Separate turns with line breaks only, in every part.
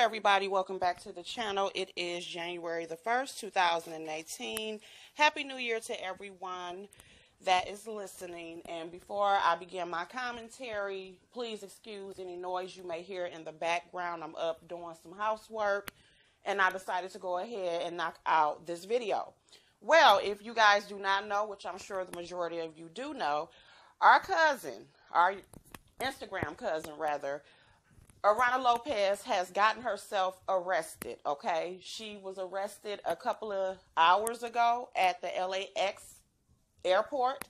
Everybody, welcome back to the channel. It is January the 1st, 2018. Happy New Year to everyone that is listening. And before I begin my commentary, please excuse any noise you may hear in the background. I'm up doing some housework and I decided to go ahead and knock out this video. Well, if you guys do not know, which I'm sure the majority of you do know, our cousin, our Instagram cousin rather, Aarona Lopez has gotten herself arrested, okay? She was arrested a couple of hours ago at the LAX airport,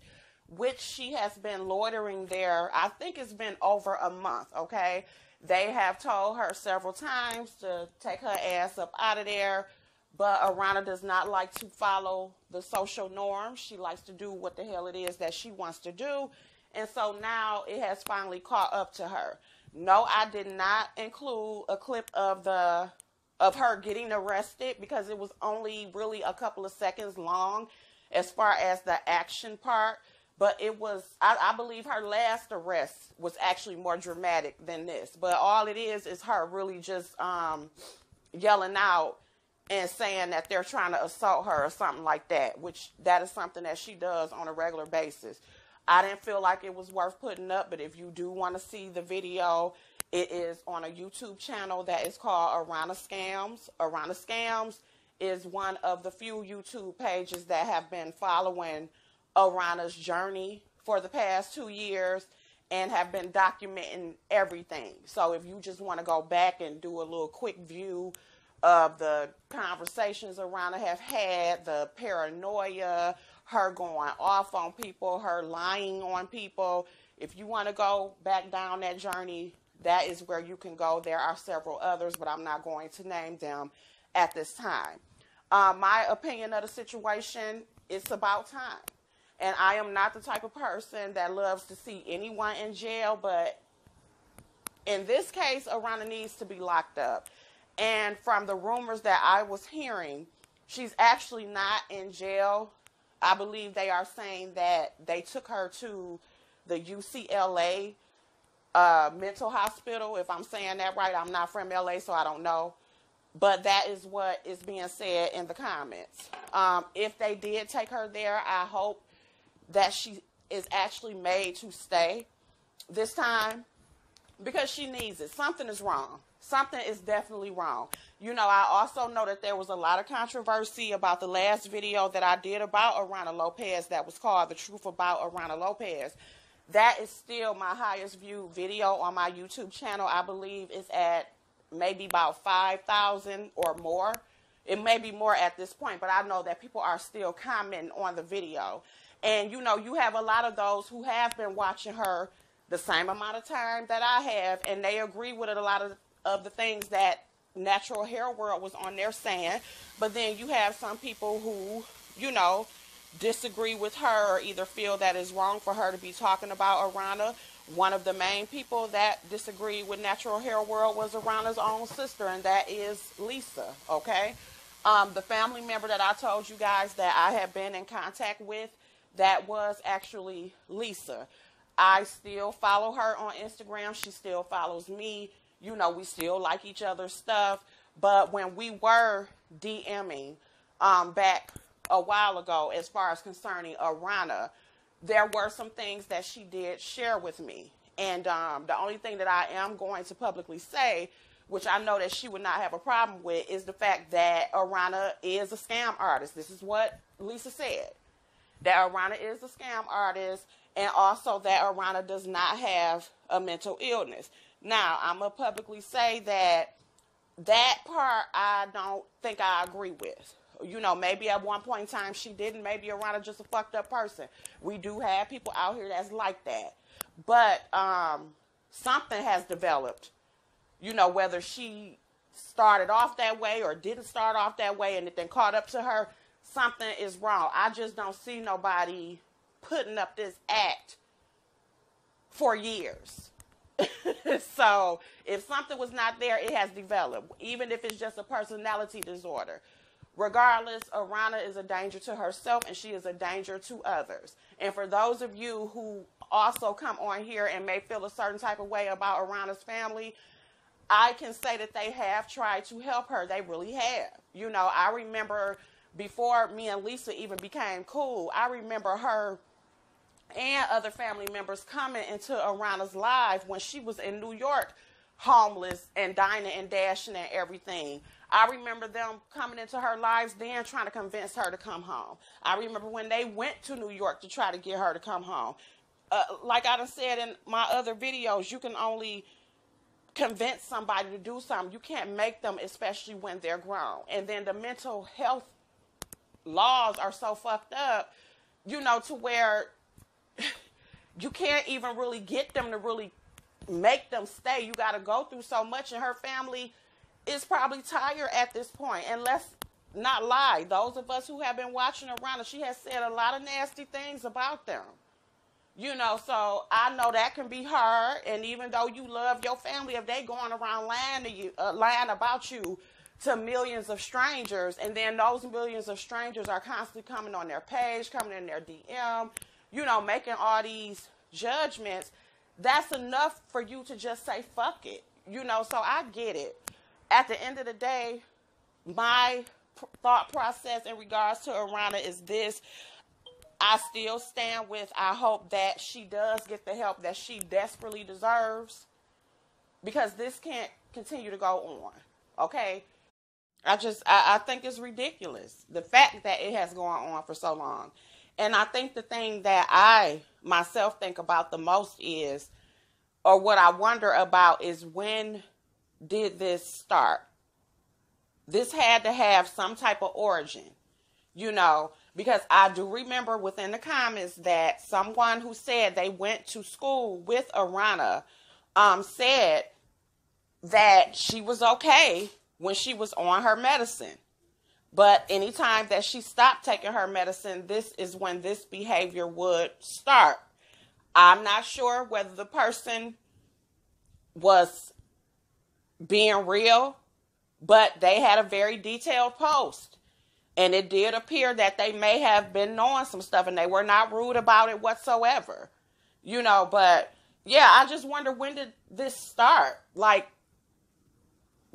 which she has been loitering there. I think it's been over a month, okay? They have told her several times to take her ass up out of there, but Aarona does not like to follow the social norms. She likes to do what the hell it is that she wants to do, and so now it has finally caught up to her. No, I did not include a clip of her getting arrested because it was only really a couple of seconds long as far as the action part. But it was, I believe her last arrest was actually more dramatic than this. But all it is her really just yelling out and saying that they're trying to assault her or something like that, which that is something that she does on a regular basis. I didn't feel like it was worth putting up, but if you do want to see the video, it is on a YouTube channel that is called Aarona Scams. Aarona Scams is one of the few YouTube pages that have been following Arona's journey for the past 2 years and have been documenting everything. So if you just want to go back and do a little quick view of the conversations Aarona have had, the paranoia, her going off on people, her lying on people. If you want to go back down that journey, that is where you can go. There are several others, but I'm not going to name them at this time. My opinion of the situation, it's about time. And I am not the type of person that loves to see anyone in jail, but in this case, Aarona needs to be locked up. And from the rumors that I was hearing, she's actually not in jail. I believe they are saying that they took her to the UCLA mental hospital, if I'm saying that right. I'm not from LA, so I don't know. But that is what is being said in the comments. If they did take her there, I hope that she is actually made to stay this time because she needs it. Something is wrong. Something is definitely wrong. You know, I also know that there was a lot of controversy about the last video that I did about Aarona Lopez that was called The Truth About Aarona Lopez. That is still my highest viewed video on my YouTube channel. I believe it's at maybe about 5,000 or more. It may be more at this point, but I know that people are still commenting on the video. And, you know, you have a lot of those who have been watching her the same amount of time that I have, and they agree with it, a lot of the things that Natural Hair World was on there saying. But then you have some people who, you know, disagree with her or either feel that it's wrong for her to be talking about Aarona. One of the main people that disagreed with Natural Hair World was Arona's own sister, and that is Lisa, okay? The family member that I told you guys that I have been in contact with, that was actually Lisa. I still follow her on Instagram. She still follows me. You know, we still like each other's stuff. But when we were DMing back a while ago, as far as concerning Aarona, there were some things that she did share with me. And the only thing that I am going to publicly say, which I know that she would not have a problem with, is the fact that Aarona is a scam artist. This is what Lisa said, that Aarona is a scam artist, and also that Aarona does not have a mental illness. Now, I'm going to publicly say that that part I don't think I agree with. You know, maybe at one point in time she didn't. Maybe Aarona just a fucked up person. We do have people out here that's like that. But something has developed You know, whether she started off that way or didn't start off that way and it then caught up to her, something is wrong. I just don't see nobody putting up this act for years. So if something was not there, it has developed, even if it's just a personality disorder. Regardless, Aarona is a danger to herself and she is a danger to others. And for those of you who also come on here and may feel a certain type of way about Aarona's family, I can say that they have tried to help her. They really have. You know, I remember before me and Lisa even became cool, I remember her and other family members coming into Aarona's life when she was in New York, homeless and dining and dashing and everything. I remember them coming into her lives then trying to convince her to come home. I remember when they went to New York to try to get her to come home. Like I done said in my other videos, you can only convince somebody to do something. You can't make them, especially when they're grown. And then the mental health laws are so fucked up, you know, to where you can't even really get them to really make them stay. You got to go through so much, and her family is probably tired at this point. And let's not lie, those of us who have been watching Aarona, she has said a lot of nasty things about them. You know, so I know that can be hard. And even though you love your family, if they going around lying to you, lying about you to millions of strangers, and then those millions of strangers are constantly coming on their page, coming in their DM, you know, making all these judgments, that's enough for you to just say, fuck it. You know, so I get it. At the end of the day, my thought process in regards to Aarona is this. I still stand with, I hope that she does get the help that she desperately deserves, because this can't continue to go on, okay? I think it's ridiculous, the fact that it has gone on for so long. And I think the thing that I myself think about the most is, or what I wonder about is, when did this start? This had to have some type of origin, you know, because I do remember within the comments that someone who said they went to school with Aarona said that she was okay when she was on her medicine. But anytime that she stopped taking her medicine, this is when this behavior would start. I'm not sure whether the person was being real, but they had a very detailed post. And it did appear that they may have been knowing some stuff, and they were not rude about it whatsoever. You know, but yeah, I just wonder, when did this start? Like,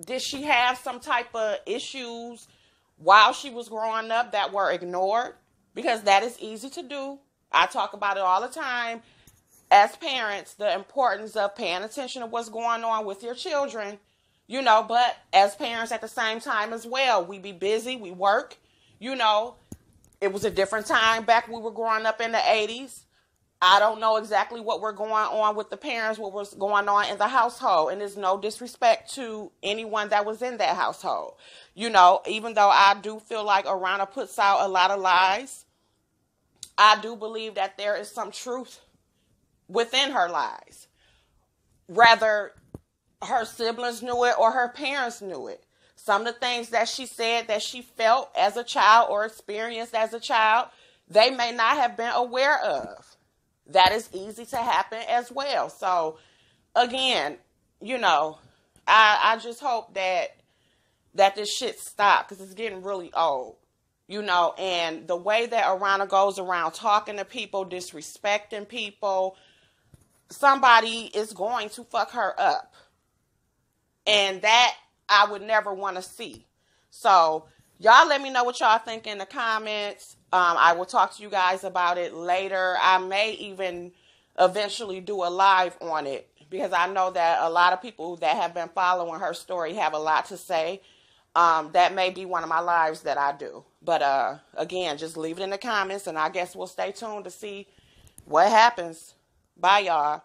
did she have some type of issues while she was growing up that were ignored? Because that is easy to do. I talk about it all the time as parents, the importance of paying attention to what's going on with your children, you know, but as parents at the same time as well, we be busy, we work, you know. It was a different time back when we were growing up in the 80s. I don't know exactly what were going on with the parents, what was going on in the household. And there's no disrespect to anyone that was in that household. You know, even though I do feel like Aarona puts out a lot of lies, I do believe that there is some truth within her lies. Whether her siblings knew it or her parents knew it. Some of the things that she said that she felt as a child or experienced as a child, they may not have been aware of. That is easy to happen as well. So, again, you know, I just hope that this shit stops, because it's getting really old. You know, and the way that Aarona goes around talking to people, disrespecting people, somebody is going to fuck her up. And that I would never want to see. So, y'all let me know what y'all think in the comments. I will talk to you guys about it later. I may even eventually do a live on it, because I know that a lot of people that have been following her story have a lot to say. That may be one of my lives that I do. But again, just leave it in the comments, and I guess we'll stay tuned to see what happens. Bye, y'all.